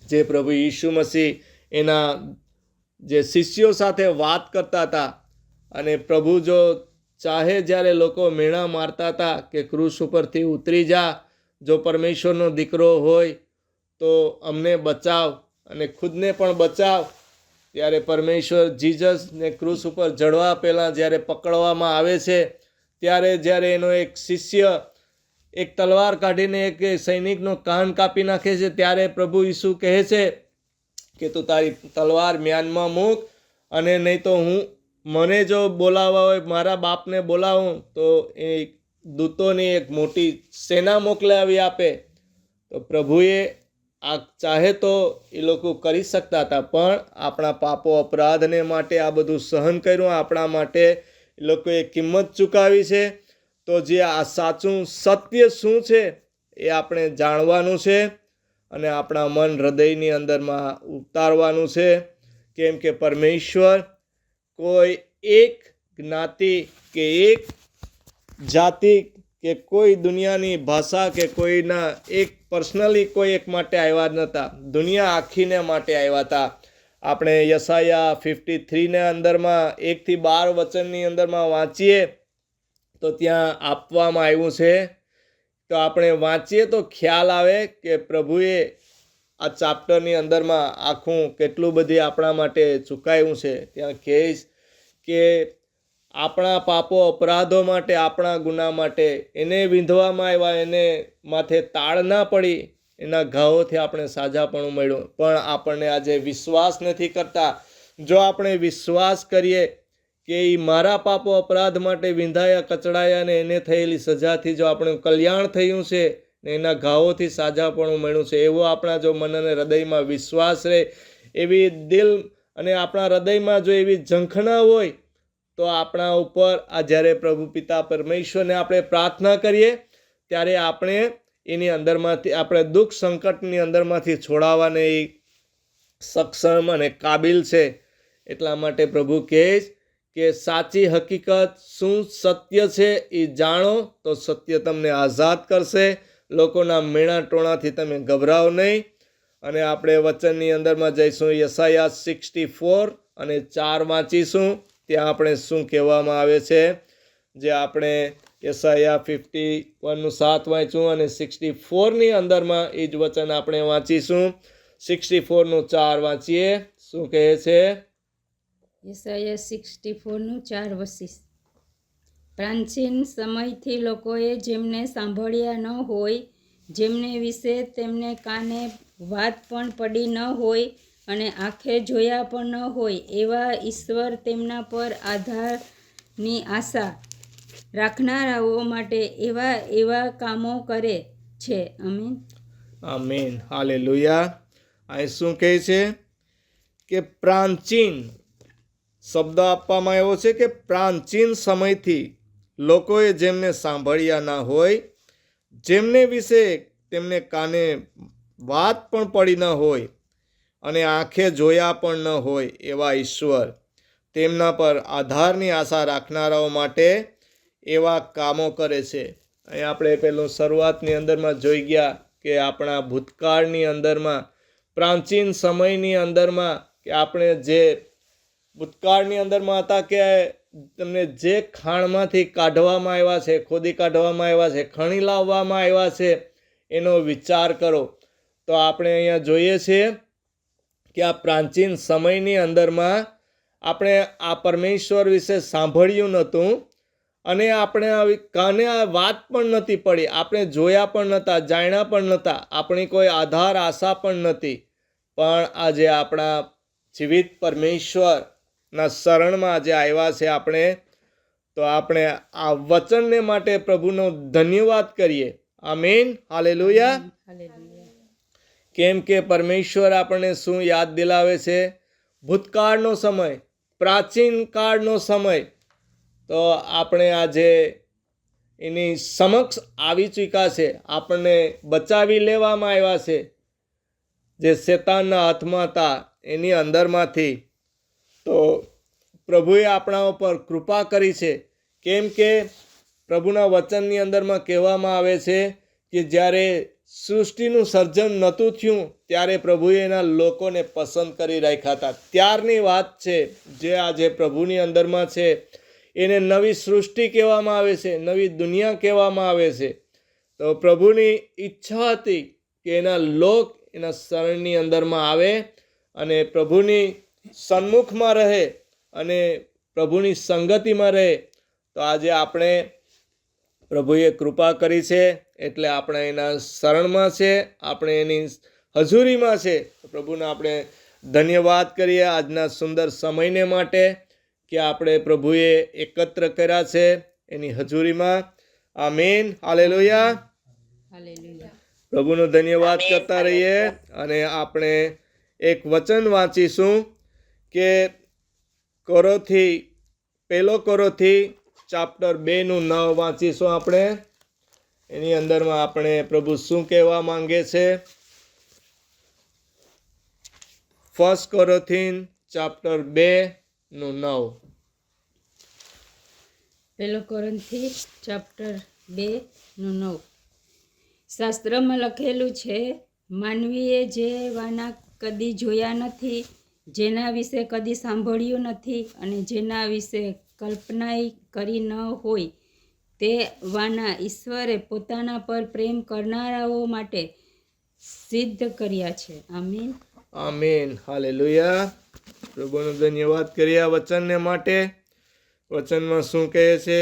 જે પ્રભુ ઈસુ મસીહ એના જે શિષ્યો સાથે વાત કરતા હતા, અને પ્રભુ જો ચાહે જ્યારે લોકો મેણા મારતા હતા કે ક્રૂસ ઉપરથી ઉતરી જા, જો પરમેશ્વરનો દીકરો હોય તો અમને બચાવ અને ખુદને પણ બચાવ, ત્યારે પરમેશ્વર જીસસને ક્રૂસ ઉપર ચડવા પહેલાં જ્યારે પકડવામાં આવે છે, ત્યારે જ્યારે એનો એક શિષ્ય એક તલવાર કાઢીને એક સૈનિકનો કાન કાપી નાખે છે, ત્યારે પ્રભુ ઈસુ કહે છે કે તું તારી તલવાર મ્યાનમાં મૂક, અને નહીં તો મને જો બોલાવવા હોય, મારા બાપને બોલાવું તો એ દૂતોની એક મોટી સેના મોકલાવી આપે. તો પ્રભુએ આ ચાહે તો એ લોકો કરી શકતા હતા, પણ આપણા પાપો અપરાધને માટે આ બધું સહન કર્યું, આપણા માટે એ લોકોએ કિંમત ચૂકવી છે. તો જે આ સાચું સત્ય શું છે એ આપણે જાણવાનું છે અને આપણા મન હૃદયની અંદરમાં ઉતારવાનું છે. કેમ કે પરમેશ્વર કોઈ એક જ્ઞાતિ કે એક જાતિ કે કોઈ દુનિયાની ભાષા કે કોઈના એક પર્સનલી કોઈ એક માટે આવ્યા નહોતા, દુનિયા આખીને માટે આવ્યા હતા. આપણે યશાયા 53 અંદરમાં 1 થી 12 વચનની અંદરમાં વાંચીએ તો ત્યાં આપવામાં આવ્યું છે. તો આપણે વાંચીએ તો ખ્યાલ આવે કે પ્રભુએ આ ચાપ્ટરની અંદરમાં આખું કેટલું બધી આપણા માટે ચૂકાયું છે. ત્યાં કહેશ કે આપણા પાપો અપરાધો માટે, આપણા ગુના માટે એને વિંધવામાં આવ્યા, એને માથે તાળ ના પડી, એના ઘાવોથી આપણે સાજાપણું મળ્યું. પણ આપણને આજે વિશ્વાસ નથી કરતા. જો આપણે વિશ્વાસ કરીએ કે એ મારા પાપો અપરાધ માટે વિંધાયા, કચડાયા અને એને થયેલી સજાથી જો આપણું કલ્યાણ થયું છે ને એના ઘાવોથી સાજાપણું મળ્યું છે, એવો આપણા જો મન અને હૃદયમાં વિશ્વાસ રહે, એવી દિલ અને આપણા હૃદયમાં જો એવી ઝંખના હોય, તો આપણા ઉપર આ જ્યારે પ્રભુ પિતા પરમેશ્વરને આપણે પ્રાર્થના કરીએ ત્યારે આપણે એની અંદરમાંથી, આપણે દુઃખ સંકટની અંદરમાંથી છોડાવવાને એ સક્ષમ અને કાબિલ છે. એટલા માટે પ્રભુ કહે કે સાચી હકીકત શું સત્ય છે એ જાણો તો સત્ય તમને આઝાદ કરશે. લોકોના મેણા ટોણાથી તમે ગભરાઓ નહીં. અને આપણે વચનની અંદરમાં જઈશું, યશાયા 64 અને 4 વાંચીશું. ત્યાં આપણે શું કહેવામાં આવે છે, જે આપણે યશાયા 51 7 વાંચ્યું અને 64ની અંદરમાં એ જ વચન આપણે વાંચીશું. 64 4 વાંચીએ. શું કહે છે? યશાયા 64 4 વચન. પ્રાચીન સમયથી લોકોએ જેમને સાંભળ્યા ન હોય, જેમને વિશે તેમને કાને વાત પણ પડી ન હોય અને આંખે જોયા પણ ન હોય, એવા ઈશ્વર તેમના પર આધારની આશા રાખનારાઓ માટે એવા એવા કામો કરે છે. આમીન. આમીન. હાલેલુયા. અહીં શું કહે છે કે પ્રાચીન શબ્દ આપવામાં આવ્યો છે કે પ્રાચીન સમયથી લોકોએ જેમને સાંભળ્યા ના હોય, જેમને વિશે તેમને કાને વાત પણ પડી ન હોય અને આંખે જોયા પણ ન હોય, એવા ઈશ્વર તેમના પર આધારની આશા રાખનારાઓ માટે એવા કામો કરે છે. અહીં આપણે પેલું શરૂઆતની અંદરમાં જોઈ ગયા કે આપણા ભૂતકાળની અંદરમાં, પ્રાચીન સમયની અંદરમાં, કે આપણે જે ભૂતકાળની અંદરમાં હતા કે તમને જે ખાણમાંથી કાઢવામાં આવ્યા છે, ખોદી કાઢવામાં આવ્યા છે, ખણી લાવવામાં આવ્યા છે, એનો વિચાર કરો. તો આપણે અહીંયા જોઈએ છીએ કે આ પ્રાચીન સમયની અંદરમાં આપણે આ પરમેશ્વર વિશે સાંભળ્યું નહોતું અને આપણે કાને આ વાત પણ નથી પડી, આપણે જોયા પણ નહોતા, જાણ્યા પણ નહોતા, આપણી કોઈ આધાર આશા પણ નહોતી. પણ આજે આપણા જીવિત પરમેશ્વરના શરણમાં આજે આવ્યા છે આપણે, તો આપણે આ વચનને માટે પ્રભુનો ધન્યવાદ કરીએ. આમીન, હાલેલુયા. કેમ કે પરમેશ્વર આપણને શું યાદ દિલાવે છે? ભૂતકાળનો સમય, પ્રાચીન કાળનો સમય. તો આપણે આજે એની સમક્ષ આવી ચૂક્યા છે, આપણને બચાવી લેવામાં આવ્યા છે જે શેતાનના હાથમાં હતા એની અંદરમાંથી. તો પ્રભુએ આપણા ઉપર કૃપા કરી છે. કેમ કે પ્રભુના વચનની અંદરમાં કહેવામાં આવે છે કે જ્યારે સૃષ્ટિનું સર્જન નહોતું થયું ત્યારે પ્રભુએ એના લોકોને પસંદ કરી રાખ્યા હતા. ત્યારની વાત છે જે આજે પ્રભુની અંદરમાં છે. એને નવી સૃષ્ટિ કહેવામાં આવે છે, નવી દુનિયા કહેવામાં આવે છે. તો પ્રભુની ઈચ્છા હતી કે એના લોક એના શરણની અંદરમાં આવે અને પ્રભુની સન્મુખમાં રહે અને પ્રભુની સંગતિમાં રહે. તો આજે આપણે પ્રભુએ કૃપા કરી છે એટલે આપણે એના શરણમાં છે, આપણે એની હજુરીમાં છે. પ્રભુને આપણે ધન્યવાદ કરીએ આજના સુંદર સમયને માટે કે આપણે પ્રભુએ એકત્ર કર્યા છે એની હજુરીમાં. આમીન, હાલેલુયા. પ્રભુનો ધન્યવાદ કરતા રહીએ. અને આપણે એક વચન વાંચીશું કે પહેલો કોરોથી ચેપ્ટર 2:9 વાંચીશું આપણે. એની અંદરમાં આપણે પ્રભુ શું કહેવા માંગે છે? 1 કોરિન્થિયન ચેપ્ટર 2:9. પહેલો કોરિન્થી ચેપ્ટર 2:9. શાસ્ત્રમાં લખેલું છે, માનવીએ જે વાના કદી જોયા નથી, જેના વિશે કદી સાંભળ્યું નથી અને જેના વિશે કલ્પનાય કરી ન હોય, તે વાના ઈશ્વરે પોતાના પર પ્રેમ કરનારાઓ માટે સિદ્ધ કર્યા છે. આમીન, આમીન, હાલેલુયા. પ્રભુનો ધન્યવાદ કરીએ આ વચનને માટે. વચનમાં શું કહે છે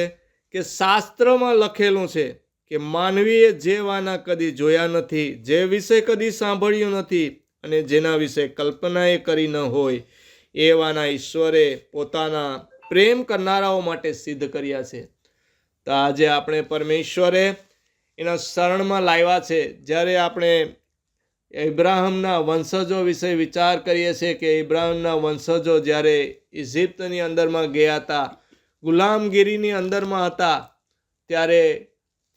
કે શાસ્ત્રમાં લખેલું છે કે માનવીએ જે વાના કદી જોયા નથી, જે વિશે કદી સાંભળ્યું નથી અને જેના વિશે કલ્પનાએ કરી ન હોય, એ વાના ઈશ્વરે પોતાના પ્રેમ કરનારાઓ માટે સિદ્ધ કર્યા છે. તો આજે આપણે પરમેશ્વરે એના શરણમાં લાવ્યા છે. જ્યારે આપણે ઇબ્રાહિમના વંશજો વિશે વિચાર કરીએ છીએ કે ઇબ્રાહિમના વંશજો જ્યારે ઇજિપ્તની અંદરમાં ગયા હતા, ગુલામગીરીની અંદરમાં હતા, ત્યારે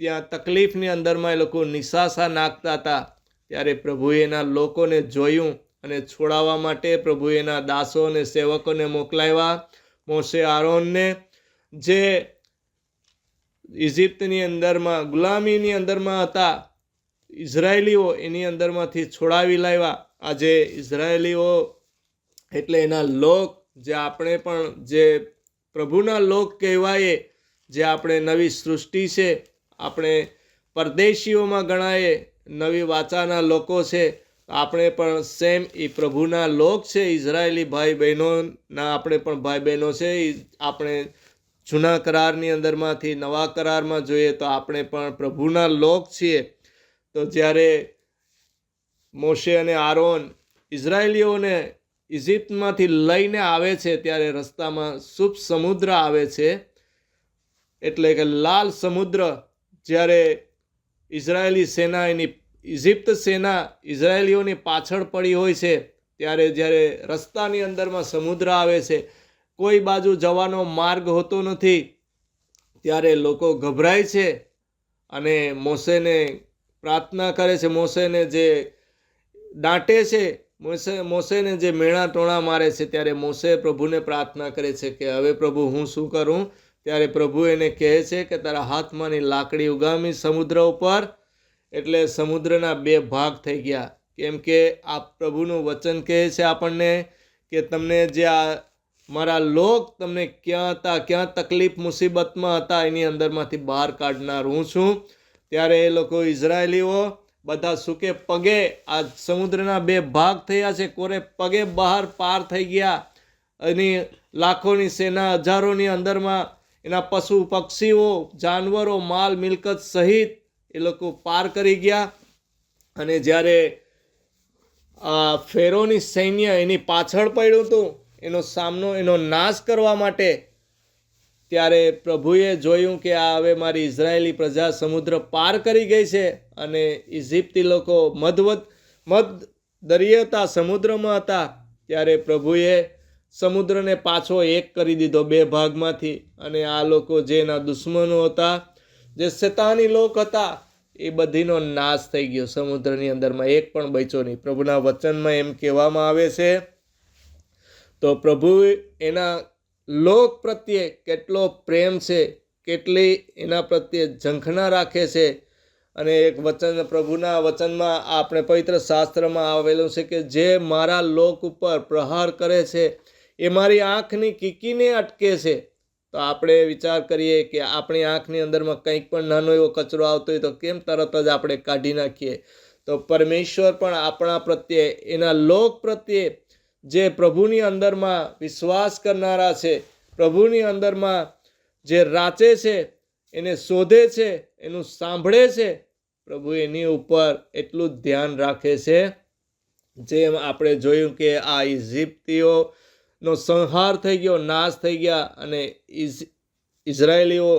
ત્યાં તકલીફની અંદરમાં એ લોકો નિશાસા નાખતા હતા. ત્યારે પ્રભુએ એના લોકોને જોયું અને છોડાવવા માટે પ્રભુએ એના દાસો અને સેવકોને મોકલાવ્યા. મોશે આરોનને, જે ઇજિપ્તની અંદરમાં ગુલામીની અંદરમાં હતા ઇઝરાયેલીઓ, એની અંદરમાંથી છોડાવી લાવ્યા. આજે ઇઝરાયેલીઓ એટલે એના લોક, જે આપણે પણ જે પ્રભુના લોક કહેવાય, જે આપણે નવી સૃષ્ટિ છે, આપણે પરદેશીઓમાં ગણાય, નવી વાચાના લોકો છે. આપણે પણ સેમ એ પ્રભુના લોક છે. ઇઝરાયેલી ભાઈ બહેનોના આપણે પણ ભાઈ બહેનો છે. આપણે જૂના કરારની અંદરમાંથી નવા કરારમાં જોઈએ તો આપણે પણ પ્રભુના લોક છીએ. તો જ્યારે મોશે અને આરોન ઇઝરાયેલીઓને ઇજિપ્તમાંથી લઈને આવે છે ત્યારે રસ્તામાં શુભ સમુદ્ર આવે છે, એટલે કે લાલ સમુદ્ર. જ્યારે ઇઝરાયેલી સેના એની ઇજિપ્ત સેના ઇઝરાયેલીઓની પાછળ પડી હોય છે, ત્યારે જ્યારે રસ્તાની અંદરમાં સમુદ્ર આવે છે, કોઈ બાજુ જવાનો માર્ગ હોતો નથી, ત્યારે લોકો ગભરાય છે અને મોશેને પ્રાર્થના કરે છે. મોશેને જે દાટે છે મોસેને જે મેણા ટોણા મારે છે ત્યારે મોસે પ્રભુને પ્રાર્થના કરે છે કે હવે પ્રભુ હું શું કરું? ત્યારે પ્રભુ એને કહે છે કે તારા હાથમાંની લાકડી ઉગામી સમુદ્ર ઉપર, એટલે સમુદ્રના 2 ભાગ થઈ ગયા. કેમ કે આ પ્રભુનું વચન કહે છે આપણને કે તમને જે આ મારા લોક તમને ક્યાં હતા, ક્યાં તકલીફ મુસીબતમાં હતા, એની અંદરમાંથી બહાર કાઢનાર હું છું. ત્યારે એ લોકો ઇઝરાયેલીઓ બધા સૂકે પગે આ સમુદ્રના 2 ભાગ થયા છે, કોરે પગે બહાર પાર થઈ ગયા. એની લાખોની સેના, હજારોની અંદરમાં એના પશુ પક્ષીઓ, જાનવરો, માલ મિલકત સહિત એ લોકો પાર કરી ગયા. અને જ્યારે આ ફેરોની સૈન્ય એની પાછળ પડ્યું હતું એનો સામનો, એનો નાશ કરવા માટે, ત્યારે પ્રભુએ જોયું કે આ હવે મારી ઇઝરાયેલી પ્રજા સમુદ્ર પાર કરી ગઈ છે અને ઇજિપ્તી લોકો મધ દરિયે હતા, સમુદ્રમાં હતા. ત્યારે પ્રભુએ સમુદ્રને પાછો એક કરી દીધો 2 ભાગમાંથી. અને આ લોકો જે એના દુશ્મનો હતા, જે શેતાની લોક હતા, એ બધીનો નાશ થઈ ગયો. સમુદ્રની અંદરમાં એક પણ બચ્યો નહીં. પ્રભુના વચનમાં એમ કહેવામાં આવે છે. તો પ્રભુ એના લોક પ્રત્યે કેટલો પ્રેમ છે, કેટલી એના પ્રત્યે ઝંખના રાખે છે. અને એક વચન પ્રભુના વચનમાં આપણે પવિત્ર શાસ્ત્રમાં આવેલું છે કે જે મારા લોક ઉપર પ્રહાર કરે છે એ મારી આંખની કીકીને અટકે છે. તો આપણે વિચાર કરીએ કે આપણી આંખની અંદરમાં કંઈક પણ નાનો એવો કચરો આવતો હોય તો કેમ તરત જ આપણે કાઢી નાખીએ. તો પરમેશ્વર પણ આપણા પ્રત્યે, એના લોક પ્રત્યે, જે પ્રભુની અંદરમાં વિશ્વાસ કરનારા છે, પ્રભુની અંદરમાં જે રાચે છે, એને શોધે છે, એનું સાંભળે છે, પ્રભુ એની ઉપર એટલું જ ધ્યાન રાખે છે. જેમ આપણે જોયું કે આ ઇજિપ્તીઓનો સંહાર થઈ ગયો, નાશ થઈ ગયા અને ઇઝરાયેલીઓ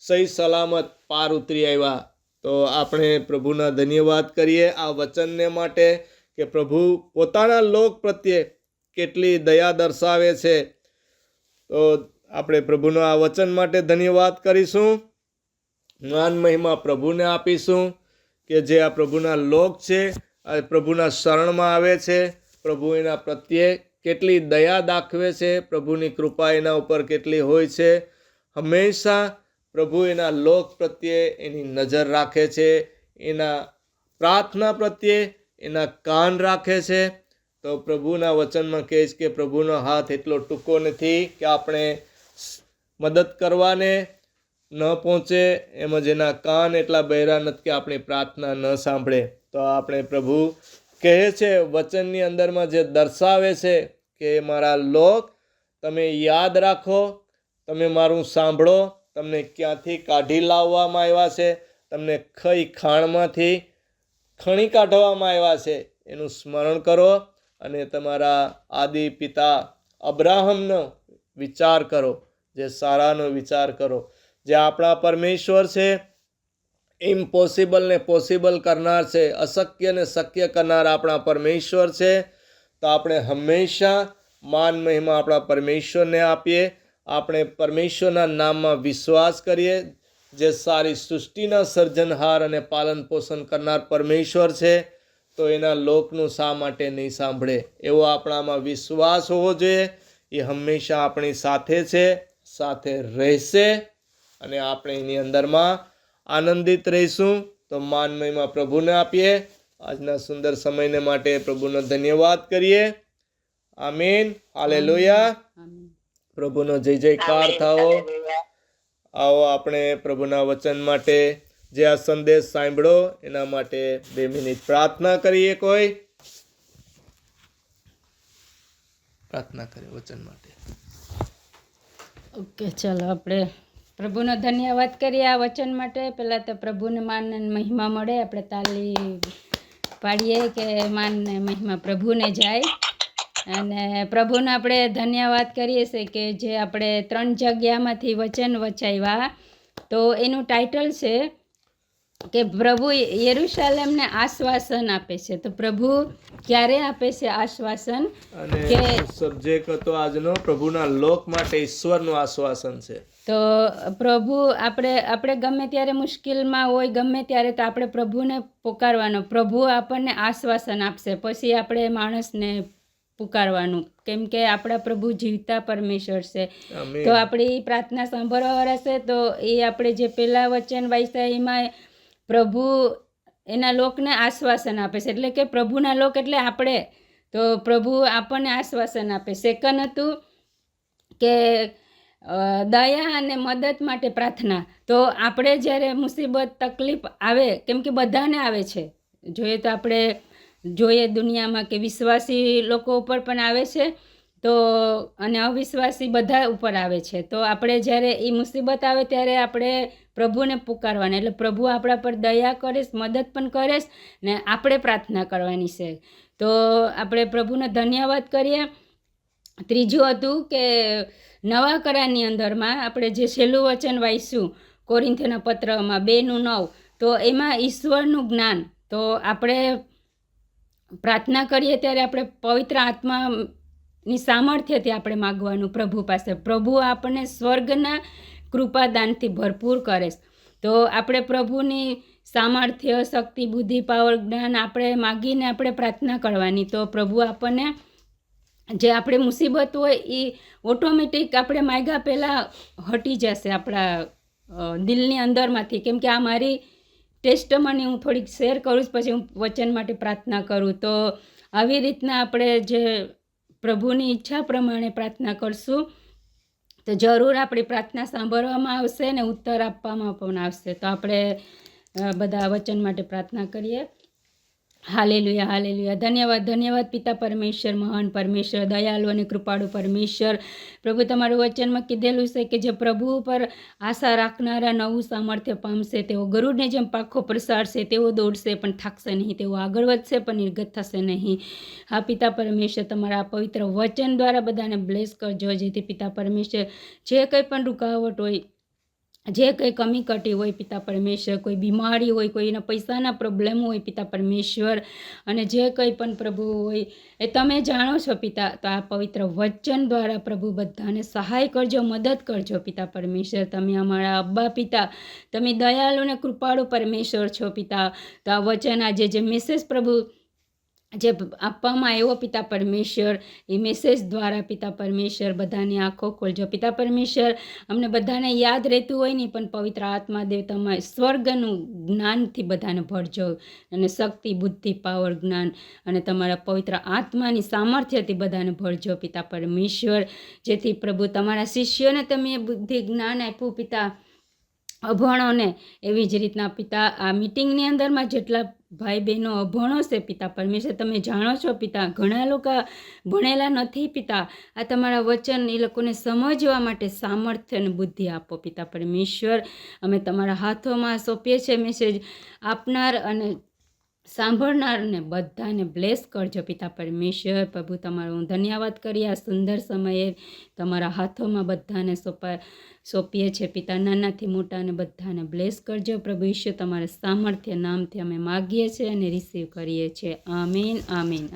સહી સલામત પાર ઉતરી આવ્યા. તો આપણે પ્રભુના ધન્યવાદ કરીએ આ વચનને માટે કે પ્રભુ પોતાના લોક પ્રત્યે કેટલી દયા દર્શાવે છે. તો આપણે પ્રભુના આ વચન માટે ધન્યવાદ કરીશું. માન મહિમા પ્રભુને આપીશું કે જે આ પ્રભુના લોક છે, આ પ્રભુના શરણમાં આવે છે. પ્રભુ એના પ્રત્યે કેટલી દયા દાખવે છે, પ્રભુની કૃપા એના ઉપર કેટલી હોય છે. હંમેશા પ્રભુ એના લોક પ્રત્યે એની નજર રાખે છે, એના પ્રાર્થના પ્રત્યે એના કાન રાખે છે. તો પ્રભુના વચનમાં કહે છે કે પ્રભુનો હાથ એટલો ટૂંકો નથી કે આપણે મદદ કરવાને ન પહોંચે, એમ જ એના કાન એટલા બહેરા નથી કે આપણી પ્રાર્થના ન સાંભળે. તો આપણે પ્રભુ કહે છે વચનની અંદરમાં જે દર્શાવે છે કે મારા લોક તમે યાદ રાખો, તમે મારું સાંભળો, તમને ક્યાંથી કાઢી લાવવામાં આવ્યા છે, તમને કઈ ખાણમાંથી ખણી કાઢવામાં આવ્યા છે, એનું સ્મરણ કરો. અને તમારા આદિ પિતા અબ્રાહમનો વિચાર કરો, જે સારાનો વિચાર કરો. જે આપણા પરમેશ્વર છે, ઇમ્પોસિબલને પોસિબલ કરનાર છે, અશક્યને શક્ય કરનાર આપણા પરમેશ્વર છે. તો આપણે હંમેશા માન મહિમા આપણા પરમેશ્વરને આપીએ. આપણે પરમેશ્વરના નામમાં વિશ્વાસ કરીએ, જે સારી સૃષ્ટિના સર્જનહાર અને પાલન પોષણ કરનાર પરમેશ્વર છે. તો એના લોકનું શા માટે નહીં સાંભળે, એવો આપણામાં વિશ્વાસ હોવો જોઈએ. એ હંમેશા આપણી સાથે છે, સાથે રહેશે અને આપણે એની અંદરમાં આનંદિત રહીશું. તો માન મહિમા પ્રભુને આપીએ. આજના સુંદર સમયને માટે પ્રભુનો ધન્યવાદ કરીએ. આમીન. હાલેલુયા. પ્રભુનો જય જયકાર થાઓ. આવો આપણે પ્રભુના વચન માટે, જે આ સંદેશ સાંભળો એના માટે 2 મિનિટ પ્રાર્થના કરીએ. કોઈ પ્રાર્થના કરે વચન માટે? ઓકે, ચાલો આપણે પ્રભુનો ધન્યવાદ કરીએ આ વચન માટે. પહેલાં તો પ્રભુને માન અને મહિમા મળે. આપણે તાલી પાડીએ કે માન ને મહિમા પ્રભુને જાય. અને પ્રભુને આપણે ધન્યવાદ કરીએ છીએ કે જે આપણે 3 જગ્યામાંથી વચન વચાવ્યા. તો એનું ટાઇટલ છે કે પ્રભુ યરુશલેમને આશ્વાસન આપે છે. તો પ્રભુ ક્યારે આપે છે આશ્વાસન? અને કે સબ્જેક્ટ હતો આજનો પ્રભુના લોક માટે ઈશ્વરનું આશ્વાસન છે. તો પ્રભુ આપણે ગમે ત્યારે મુશ્કેલમાં હોય, ગમે ત્યારે તો આપણે પ્રભુને પુકારવાનો. પ્રભુ આપણને આશ્વાસન આપશે, પછી આપણે માણસને પુકારવાનું, કેમ કે આપણા પ્રભુ જીવતા પરમેશ્વર છે. આમીન. તો આપણી પ્રાર્થના સાંભળવાવાળા છે. તો એ આપણે જે પહેલા વચન વાંચ્યા એમાં પ્રભુ એના લોકને આશ્વાસન આપે છે, એટલે કે પ્રભુના લોક એટલે આપણે. તો પ્રભુ આપણને આશ્વાસન આપે. સેકન્ડ હતું કે દયા અને મદદ માટે પ્રાર્થના. તો આપણે જ્યારે મુસીબત તકલીફ આવે, કેમ કે બધાને આવે છે, જોઈએ તો આપણે જોઈએ દુનિયામાં કે વિશ્વાસી લોકો ઉપર પણ આવે છે, તો અને અવિશ્વાસી બધા ઉપર આવે છે. તો આપણે જ્યારે એ મુસીબત આવે ત્યારે આપણે પ્રભુને પુકારવાના, એટલે પ્રભુ આપણા પર દયા કરે, મદદ પણ કરે ને આપણે પ્રાર્થના કરવાની છે. તો આપણે પ્રભુનો ધન્યવાદ કરીએ. ત્રીજું હતું કે નવા કરારની અંદરમાં આપણે જે છેલ્લું વચન વાંચ્યું કોરિન્થીના પત્રમાં 2:9, તો એમાં ઈશ્વરનું જ્ઞાન. તો આપણે પ્રાર્થના કરીએ ત્યારે આપણે પવિત્ર આત્માની સામર્થ્યથી આપણે માગવાનું પ્રભુ પાસે. પ્રભુ આપણને સ્વર્ગના કૃપાદાનથી ભરપૂર કરે. તો આપણે પ્રભુની સામર્થ્ય, શક્તિ, બુદ્ધિ, પાવર, જ્ઞાન આપણે માગીને આપણે પ્રાર્થના કરવાની. તો પ્રભુ આપણને જે આપણે મુસીબત હોય એ ઓટોમેટિક આપણે માગ્યા પહેલાં હટી જશે આપણા દિલની અંદરમાંથી. કેમ કે આ મારી ટેસ્ટમની હું થોડીક શેર કરું છું, પછી હું વચન માટે પ્રાર્થના કરું. તો આવી રીતના આપણે જે પ્રભુની ઈચ્છા પ્રમાણે પ્રાર્થના કરશું તો જરૂર આપણી પ્રાર્થના સાંભળવામાં આવશે ને ઉત્તર આપવામાં પણ આવશે. તો આપણે બધા વચન માટે પ્રાર્થના કરીએ. Hallelujah, hallelujah. ધન્યવાદ, ધન્યવાદ પિતા પરમેશ્વર, મહાન પરમેશ્વર, દયાળુ અને કૃપાળુ પરમેશ્વર. પ્રભુ તમારું વચનમાં કીધેલું છે કે જે પ્રભુ ઉપર આશા રાખનારા નવું સામર્થ્ય પામશે. તેઓ ગરુડને જેમ પાંખો પ્રસારશે, તેઓ દોડશે પણ થાકશે નહીં, તેઓ આગળ વધશે પણ નિર્ગત થશે નહીં. હા પિતા પરમેશ્વર, તમારા આ પવિત્ર વચન દ્વારા બધાને બ્લેસ કરજો, જેથી પિતા પરમેશ્વર જે કંઈ પણ રૂકાવટ હોય, જે કંઈ કમી કટી હોય પિતા પરમેશ્વર, કોઈ બીમારી હોય, કોઈના પૈસાના પ્રોબ્લેમ હોય પિતા પરમેશ્વર, અને જે કંઈ પણ પ્રભુ હોય એ તમે જાણો છો પિતા. તો આ પવિત્ર વચન દ્વારા પ્રભુ બધાને સહાય કરજો, મદદ કરજો પિતા પરમેશ્વર. તમે અમારા અબ્બા પિતા, તમે દયાળુ અને કૃપાળુ પરમેશ્વર છો પિતા. તો આ વચન આજે જે મેસેજ પ્રભુ જે આપવામાં આવ્યો પિતા પરમેશ્વર, એ મેસેજ દ્વારા પિતા પરમેશ્વર બધાની આંખો ખોલજો પિતા પરમેશ્વર. અમને બધાને યાદ રહેતું હોય નહીં, પણ પવિત્ર આત્મા દેવ તમારે સ્વર્ગનું જ્ઞાનથી બધાને ભરજો, અને શક્તિ, બુદ્ધિ, પાવર, જ્ઞાન અને તમારા પવિત્ર આત્માની સામર્થ્યથી બધાને ભરજો પિતા પરમેશ્વર. જેથી પ્રભુ તમારા શિષ્યોને તમે બુદ્ધિ, જ્ઞાન આપ્યું પિતા, અભણોને એવી જ રીતના પિતા આ મિટિંગની અંદરમાં જેટલા ભાઈ બહેનો અભણો છે પિતા પરમેશ્વર, તમે જાણો છો પિતા, ઘણા લોકો ભણેલા નથી પિતા. આ તમારા વચન એ લોકોને સમજવા માટે સામર્થ્ય અને બુદ્ધિ આપો પિતા પરમેશ્વર. અમે તમારા હાથોમાં સોંપીએ છીએ. મેસેજ આપનાર અને સાંભળનારને બધાને બ્લેસ કરજો પિતા પરમેશ્વર. પ્રભુ તમારો હું ધન્યવાદ કરી આ સુંદર સમયે તમારા હાથોમાં બધાને સોંપીએ છીએ પિતા, નાનાથી મોટાને બધાને બ્લેસ કરજો પ્રભુ ઈશ્વર. તમારા સામર્થ્ય નામથી અમે માગીએ છીએ અને રિસીવ કરીએ છીએ. આમીન, આમીન.